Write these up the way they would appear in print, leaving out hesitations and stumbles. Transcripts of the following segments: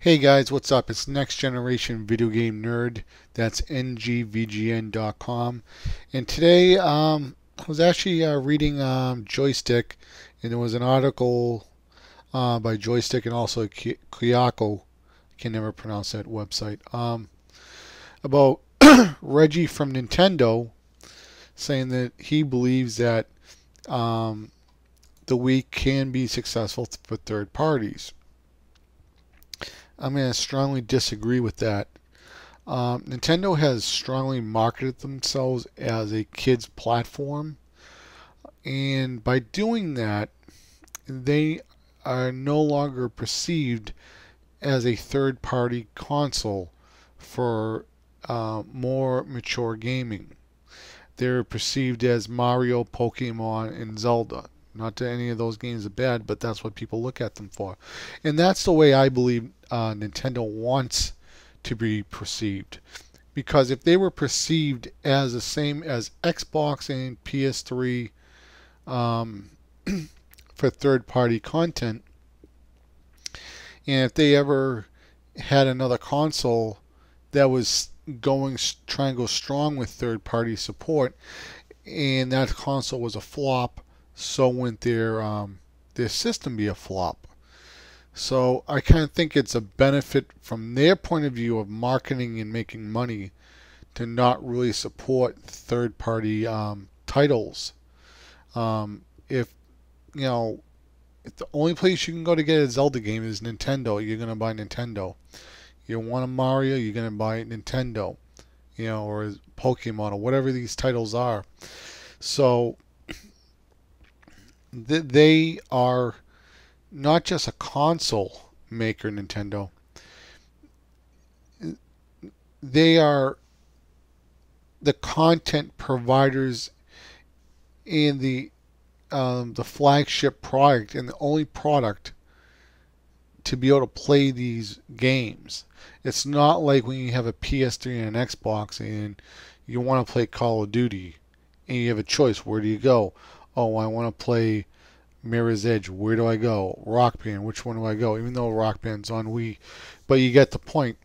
Hey guys, what's up? It's Next Generation Video Game Nerd. That's ngvgn.com. And today, I was actually reading Joystick, and there was an article by Joystick and also Kyoko. I can never pronounce that website. About Reggie from Nintendo saying that he believes that um, the Wii can be successful for third parties. I'm going to strongly disagree with that. Nintendo has strongly marketed themselves as a kids platform, and by doing that, they are no longer perceived as a third party console for more mature gaming. They're perceived as Mario, Pokemon, and Zelda. Not that any of those games are bad, but that's what people look at them for. And that's the way I believe Nintendo wants to be perceived. Because if they were perceived as the same as Xbox and PS3 um, for third party content, and if they ever had another console that was trying to go strong with third party support, and that console was a flop, so wouldn't their system be a flop. So I kind of think it's a benefit from their point of view of marketing and making money to not really support third party titles. If you know, if the only place you can go to get a Zelda game is Nintendo, you're gonna buy Nintendo. You want a Mario, you're gonna buy Nintendo, or Pokemon or whatever these titles are. So they are not just a console maker, Nintendo. They are the content providers in the flagship product and the only product to be able to play these games. It's not like when you have a PS3 and an Xbox and you want to play Call of Duty and you have a choice. Where do you go? Oh, I want to play Mirror's Edge. Where do I go? Rock Band. Which one do I go? Even though Rock Band's on Wii, but you get the point.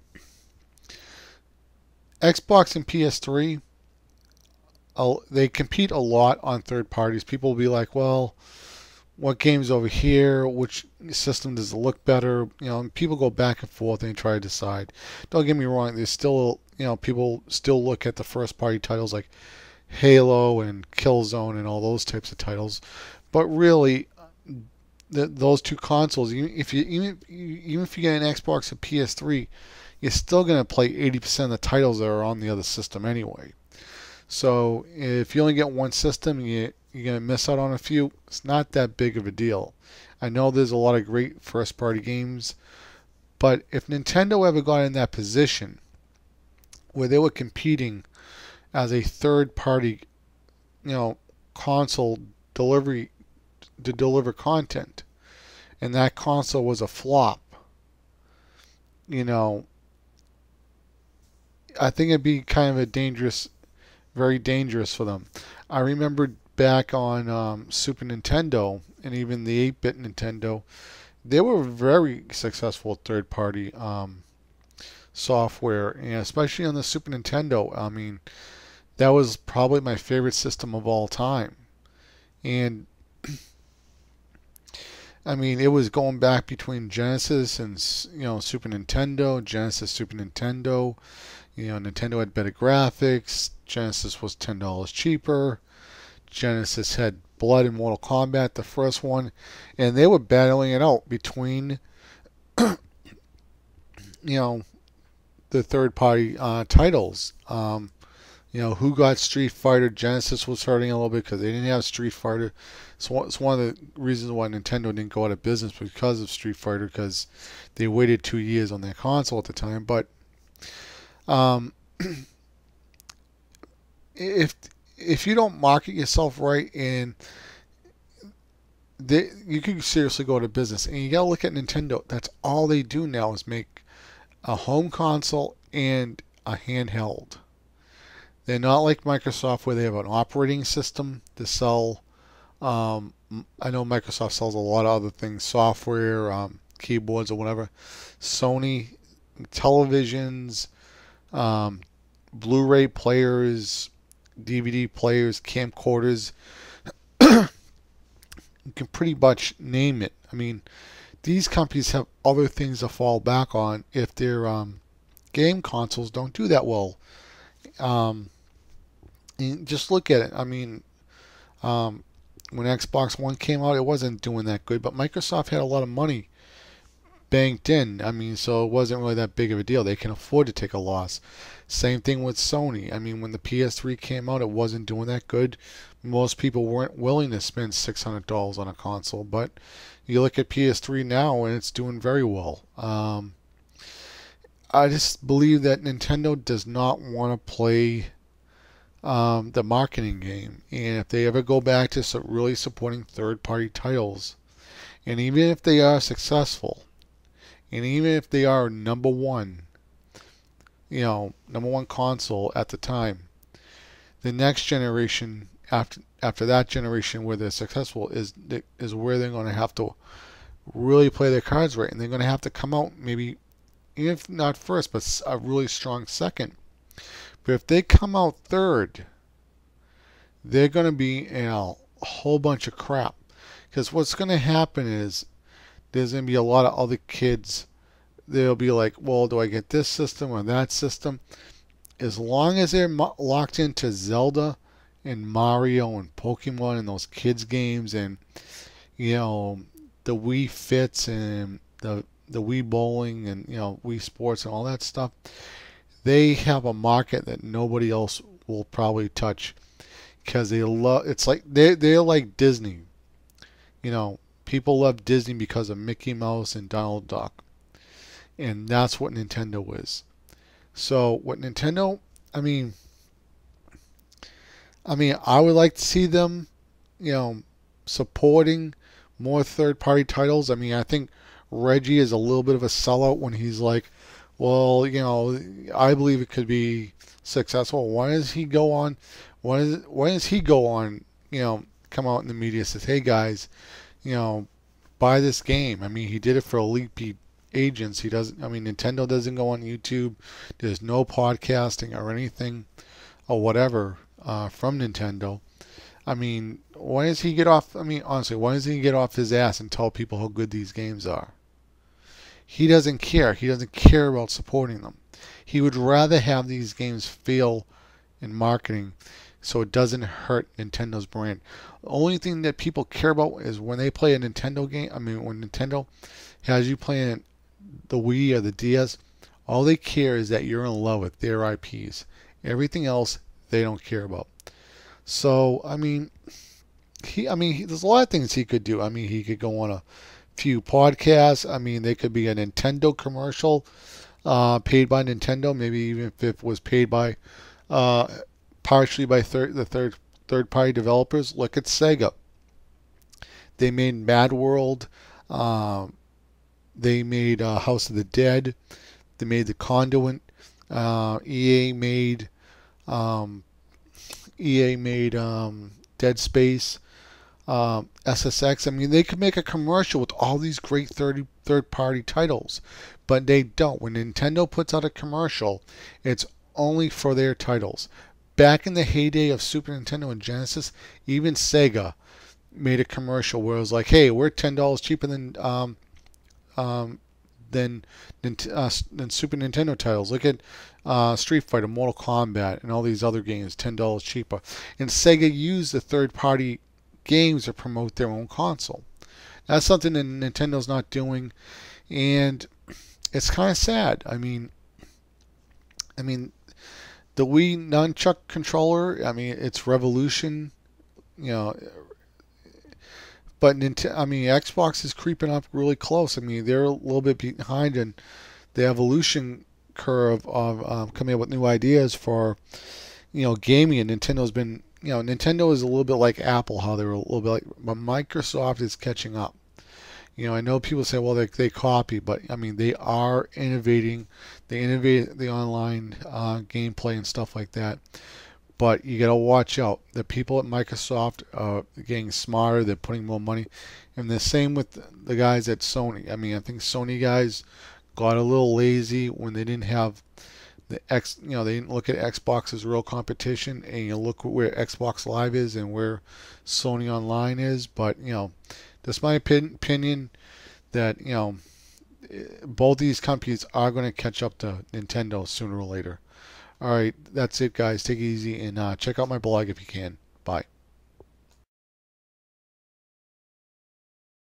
Xbox and PS3, they compete a lot on third parties. People will be like, well, what game's over here? Which system does it look better? And people go back and forth and try to decide. Don't get me wrong. There's still, people still look at the first party titles like Halo and Killzone and all those types of titles. But really, those two consoles, even if you get an Xbox or PS3, you're still going to play 80% of the titles that are on the other system anyway. So if you only get one system, you're going to miss out on a few. It's not that big of a deal. I know there's a lot of great first-party games, but if Nintendo ever got in that position where they were competing as a third-party, console delivery to deliver content, and that console was a flop, I think it'd be kind of very dangerous for them. I remember back on Super Nintendo and even the 8-bit Nintendo, they were very successful third-party software, and especially on the Super Nintendo. I mean, that was probably my favorite system of all time. And I mean, it was going back between Genesis and Super Nintendo, Genesis, Super Nintendo. Nintendo had better graphics. Genesis was $10 cheaper. Genesis had Blood and Mortal Kombat, the first one, and they were battling it out between, the third-party titles. Who got Street Fighter? Genesis was hurting a little bit because they didn't have Street Fighter. So it's one of the reasons why Nintendo didn't go out of business because of Street Fighter, because they waited 2 years on their console at the time. But um, if you don't market yourself right, and you could seriously go out of business. And you gotta look at Nintendo. That's all they do now is make a home console and a handheld. They're not like Microsoft where they have an operating system to sell. I know Microsoft sells a lot of other things, software, keyboards or whatever. Sony televisions, Blu-ray players, DVD players, camcorders. You can pretty much name it. I mean, these companies have other things to fall back on if their game consoles don't do that well. And just look at it. I mean, when Xbox One came out, it wasn't doing that good, but Microsoft had a lot of money banked in. I mean, so it wasn't really that big of a deal. They can afford to take a loss. Same thing with Sony. I mean, when the PS3 came out, it wasn't doing that good. Most people weren't willing to spend $600 on a console, but you look at PS3 now and it's doing very well. I just believe that Nintendo does not want to play the marketing game, and if they ever go back to really supporting third-party titles, and even if they are successful, and even if they are number one console at the time, the next generation after that generation where they're successful is where they're going to have to really play their cards right, and they're going to have to come out maybe, if not first, but a really strong second. But if they come out third, they're going to be in a whole bunch of crap. Because what's going to happen is there's going to be a lot of other kids. They'll be like, well, do I get this system or that system? As long as they're locked into Zelda and Mario and Pokemon and those kids games, and the Wii Fits and the Wii Bowling and Wii Sports and all that stuff, they have a market that nobody else will probably touch, because they love. It's like they're like Disney. People love Disney because of Mickey Mouse and Donald Duck, and that's what Nintendo is. So what Nintendo, I mean, I would like to see them, supporting more third-party titles. I mean, I think Reggie is a little bit of a sellout when he's like, well, I believe it could be successful. Why does he go on? Why does he go on? Come out in the media and says, hey guys, buy this game. I mean, he did it for Elite Beat Agents. He doesn't. I mean, Nintendo doesn't go on YouTube. There's no podcasting or anything or whatever from Nintendo. I mean, why does he get off? I mean, honestly, why doesn't he get off his ass and tell people how good these games are? He doesn't care. He doesn't care about supporting them. He would rather have these games fail in marketing so it doesn't hurt Nintendo's brand. The only thing that people care about is when they play a Nintendo game. I mean, when Nintendo has you playing the Wii or the DS, all they care is that you're in love with their IPs. Everything else they don't care about. So, I mean, there's a lot of things he could do. I mean, he could go on a few podcasts. I mean, they could be a Nintendo commercial paid by Nintendo, maybe even if it was paid by partially by third party developers. Look at Sega. They made Mad World. They made House of the Dead. They made The Conduit. EA made Dead Space. SSX. I mean, they could make a commercial with all these great third-party titles, but they don't. When Nintendo puts out a commercial, it's only for their titles. Back in the heyday of Super Nintendo and Genesis, even Sega made a commercial where it was like, "Hey, we're $10 cheaper than Super Nintendo titles. Look at Street Fighter, Mortal Kombat, and all these other games, $10 cheaper." And Sega used the third-party games to promote their own console. That's something that Nintendo's not doing, and it's kind of sad. I mean, the Wii Nunchuck controller, I mean, it's revolution, but Xbox is creeping up really close. I mean, they're a little bit behind in the evolution curve of coming up with new ideas for, gaming, and Nintendo's been, Nintendo is a little bit like Apple, how they were a little bit like, but Microsoft is catching up. I know people say, well, they copy, but I mean, they are innovating. They innovate the online gameplay and stuff like that. But you gotta watch out. The people at Microsoft are getting smarter. They're putting more money, and the same with the guys at Sony. I mean, I think Sony guys got a little lazy when they didn't have they didn't look at Xbox as real competition, and you look where Xbox Live is and where Sony Online is. But that's my opinion that both these companies are going to catch up to Nintendo sooner or later. All right, that's it, guys. Take it easy and check out my blog if you can. Bye.